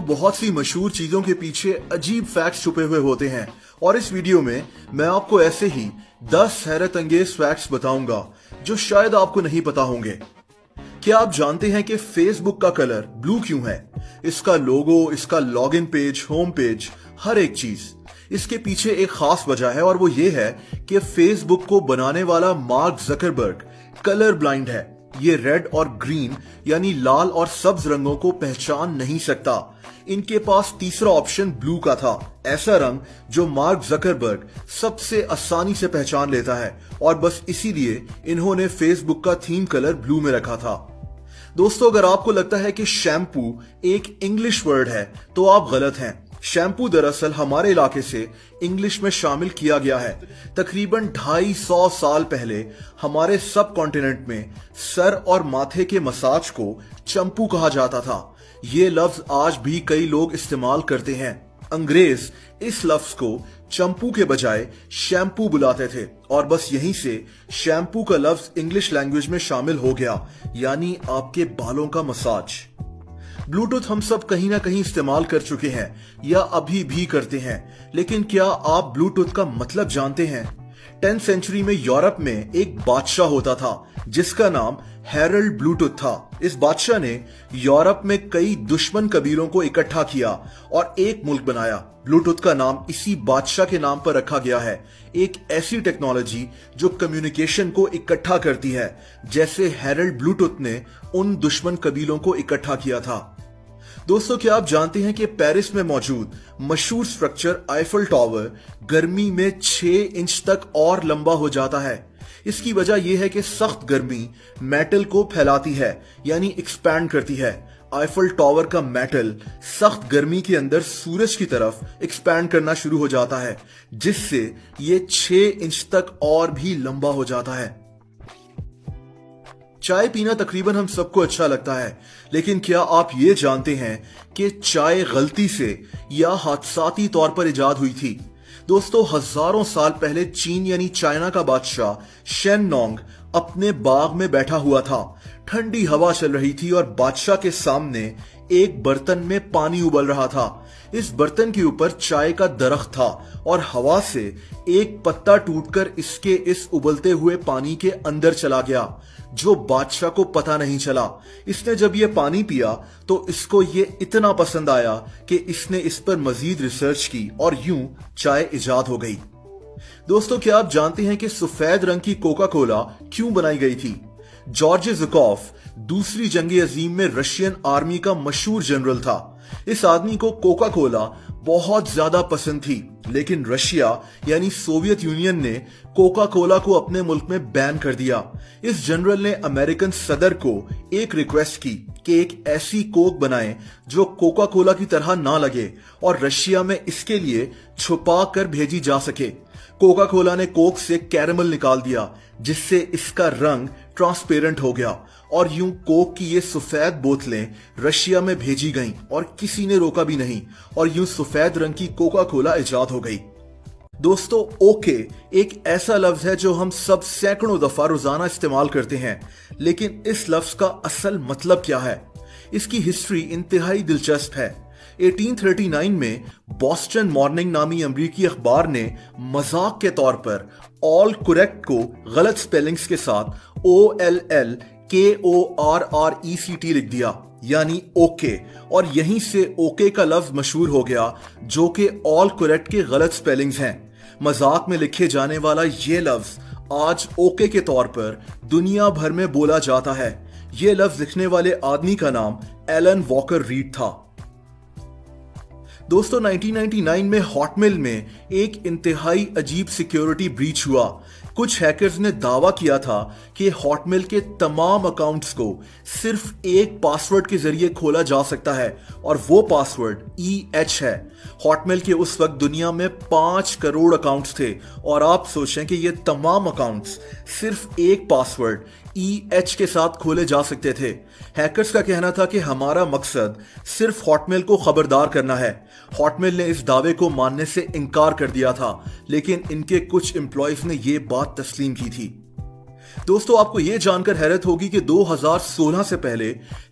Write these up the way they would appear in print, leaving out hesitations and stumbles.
बहुत सी मशहूर चीजों के पीछे अजीब फैक्ट्स छुपे हुए होते हैं और इस वीडियो में मैं आपको ऐसे ही 10 हैरत अंगेज फैक्ट्स बताऊंगा जो शायद आपको नहीं पता होंगे। क्या आप जानते हैं कि फेसबुक का कलर ब्लू क्यों है? इसका लोगो, इसका लॉगिन पेज, होम पेज, हर एक चीज। इसके पीछे एक खास वजह है और वो ये है कि फेसबुक को बनाने वाला मार्क जकरबर्ग कलर ब्लाइंड है। ये रेड और ग्रीन यानी लाल और सब्ज रंगों को पहचान नहीं सकता। इनके पास तीसरा ऑप्शन ब्लू का था, ऐसा रंग जो मार्क जकरबर्ग सबसे आसानी से पहचान लेता है और बस इसीलिए इन्होंने फेसबुक का थीम कलर ब्लू में रखा था। दोस्तों, अगर आपको लगता है कि शैम्पू एक इंग्लिश वर्ड है तो आप गलत हैं। शैम्पू दरअसल हमारे इलाके से इंग्लिश में शामिल किया गया है। तकरीबन 250 साल पहले हमारे सब कॉन्टिनेंट में सर और माथे के मसाज को चंपू कहा जाता था। ये लफ्ज आज भी कई लोग इस्तेमाल करते हैं। अंग्रेज इस लफ्ज को चंपू के बजाय शैम्पू बुलाते थे और बस यहीं से शैम्पू का लफ्ज इंग्लिश लैंग्वेज में शामिल हो गया, यानी आपके बालों का मसाज। ब्लूटूथ हम सब कहीं ना कहीं इस्तेमाल कर चुके हैं या अभी भी करते हैं, लेकिन क्या आप ब्लूटूथ का मतलब जानते हैं? 10th सेंचुरी में यूरोप में एक बादशाह होता था जिसका नाम हैरल्ड ब्लूटूथ था। इस बादशाह ने यूरोप में कई दुश्मन कबीलों को इकट्ठा किया और एक मुल्क बनाया। ब्लूटूथ का नाम इसी बादशाह के नाम पर रखा गया है, एक ऐसी टेक्नोलॉजी जो कम्युनिकेशन को इकट्ठा करती है, जैसे हैरल्ड ब्लूटूथ ने उन दुश्मन कबीलों को इकट्ठा किया था। दोस्तों, क्या आप जानते हैं कि पेरिस में मौजूद मशहूर स्ट्रक्चर आईफल टावर गर्मी में 6 इंच तक और लंबा हो जाता है? इसकी वजह यह है कि सख्त गर्मी मेटल को फैलाती है, यानी एक्सपैंड करती है। आईफल टावर का मेटल सख्त गर्मी के अंदर सूरज की तरफ एक्सपैंड करना शुरू हो जाता है, जिससे ये 6 इंच तक और भी लंबा हो जाता है। चाय पीना तकरीबन हम सबको अच्छा लगता है, लेकिन क्या आप ये जानते हैं कि चाय गलती से या हादसाती तौर पर इजाद हुई थी? दोस्तों, हजारों साल पहले चीन यानी चाइना का बादशाह शेन नोंग अपने बाग में बैठा हुआ था। ठंडी हवा चल रही थी और बादशाह के सामने एक बर्तन में पानी उबल रहा था। इस बर्तन के ऊपर चाय का दरख्त था और हवा से एक पत्ता टूटकर इसके इस उबलते हुए पानी के अंदर चला गया, जो बादशाह को पता नहीं चला। इसने जब ये पानी पिया तो इसको ये इतना पसंद आया कि इसने इस पर मजीद रिसर्च की और यूं चाय इजाद हो गई। दोस्तों, क्या आप जानते हैं कि सफेद रंग की कोका कोला क्यों बनाई गई थी? जॉर्ज ज़ुकॉफ दूसरी जंग अजीम में रशियन आर्मी का मशहूर जनरल था। इस आदमी को कोका कोला बहुत ज्यादा पसंद थी, लेकिन रशिया यानी सोवियत यूनियन ने कोका कोला को अपने मुल्क में बैन कर दिया। इस जनरल ने अमेरिकन सदर को एक रिक्वेस्ट की कि एक ऐसी कोक बनाएं जो कोका कोला की तरह ना लगे और रशिया में इसके लिए छुपा कर भेजी जा सके। कोका कोला ने कोक से कैरेमल निकाल दिया, जिससे इसका रंग ट्रांसपेरेंट हो गया और यूं कोक की ये सफेद बोतलें रशिया में भेजी गईं और किसी ने रोका भी नहीं और यूं सफेद रंग की कोका कोला इजाद हो गई। दोस्तों, ओके एक ऐसा लफ्ज है जो हम सब सैकड़ों दफा रोजाना इस्तेमाल करते हैं, लेकिन इस लफ्ज का असल मतलब क्या है? इसकी हिस्ट्री इंतहाई दिलचस्प है। 1839 में बॉस्टन मॉर्निंग नामी अमरीकी अखबार ने मजाक के तौर पर ऑल करेक्ट को गलत स्पेलिंग्स के साथ OLLKORRECT लिख दिया, यानी ओके, और यहीं से ओके का लफ्ज मशहूर हो गया, जो कि ऑल करेक्ट के गलत स्पेलिंग्स हैं। मजाक में लिखे जाने वाला ये लफ्ज आज ओके के तौर पर दुनिया भर में बोला जाता है। ये लफ्ज लिखने वाले आदमी का नाम एलन वॉकर रीड था। दोस्तों, 1999 में हॉटमेल में एक इंतहाई अजीब सिक्योरिटी ब्रीच हुआ। कुछ हैकर्स ने दावा किया था कि हॉटमेल के तमाम अकाउंट्स को सिर्फ एक पासवर्ड के जरिए खोला जा सकता है और वो पासवर्ड EH है। हॉटमेल के उस वक्त दुनिया में 5 करोड़ अकाउंट्स थे और आप सोचें कि ये तमाम अकाउंट्स सिर्फ एक पासवर्ड EH के साथ खोले जा सकते थे। हैकर्स का कहना था कि हमारा मकसद सिर्फ हॉटमेल को खबरदार करना है। हॉटमेल ने इस दावे को मानने से इनकार कर दिया था, लेकिन इनके कुछ एम्प्लॉयज ने यह बात तस्लीम की थी। दोस्तों, आपको यह जानकर हैरत होगी कि 2016 से पहले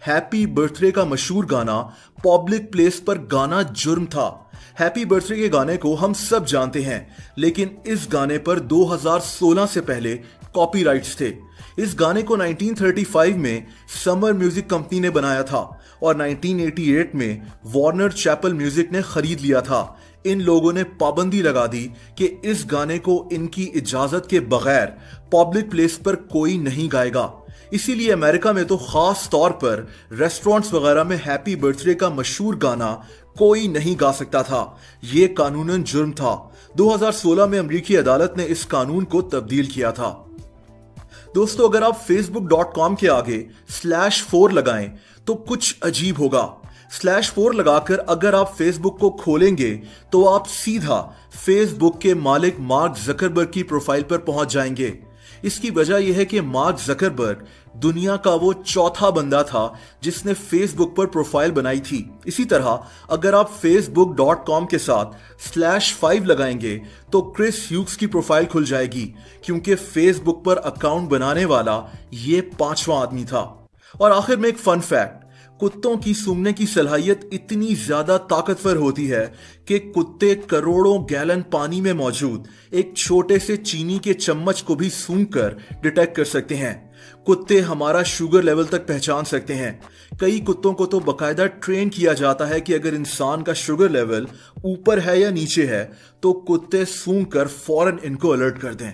हैप्पी बर्थडे का मशहूर गाना पब्लिक प्लेस पर गाना जुर्म था। हैप्पी बर्थडे के गाने को हम सब जानते हैं, लेकिन इस गाने पर 2016 से पहले कॉपीराइट्स थे। इस गाने को 1935 में समर म्यूजिक कंपनी ने बनाया था और 1988 में वार्नर चैपल म्यूजिक ने खरीद लिया था। इन लोगों ने पाबंदी लगा दी कि इस गाने को इनकी इजाजत के बगैर पब्लिक प्लेस पर कोई नहीं गाएगा। इसीलिए अमेरिका में तो खास तौर पर रेस्टोरेंट्स वगैरह में हैप्पी बर्थडे का मशहूर गाना कोई नहीं गा सकता था। यह कानूनन जुर्म था। 2016 में अमेरिकी अदालत ने इस कानून को तब्दील किया था। दोस्तों, अगर आप facebook.com के आगे /4 लगाएं तो कुछ अजीब होगा। /4 लगाकर अगर आप फेसबुक को खोलेंगे तो आप सीधा फेसबुक के मालिक मार्क जकरबर्ग की प्रोफाइल पर पहुंच जाएंगे। इसकी वजह यह है कि मार्क जकरबर्ग दुनिया का वो चौथा बंदा था जिसने फेसबुक पर प्रोफाइल बनाई थी। इसी तरह अगर आप facebook.com के साथ /5 लगाएंगे तो क्रिस ह्यूग्स की प्रोफाइल खुल जाएगी, क्योंकि फेसबुक पर अकाउंट बनाने वाला ये 5वां आदमी था। और आखिर में एक फन फैक्ट, कुत्तों की सूंघने की सलाहियत इतनी ज्यादा ताकतवर होती है कि कुत्ते करोड़ों गैलन पानी में मौजूद एक छोटे से चीनी के चम्मच को भी सूंघकर डिटेक्ट कर सकते हैं। कुत्ते हमारा शुगर लेवल तक पहचान सकते हैं। कई कुत्तों को तो बकायदा ट्रेन किया जाता है कि अगर इंसान का शुगर लेवल ऊपर है या नीचे है तो कुत्ते सूंघकर फौरन इनको अलर्ट कर दें।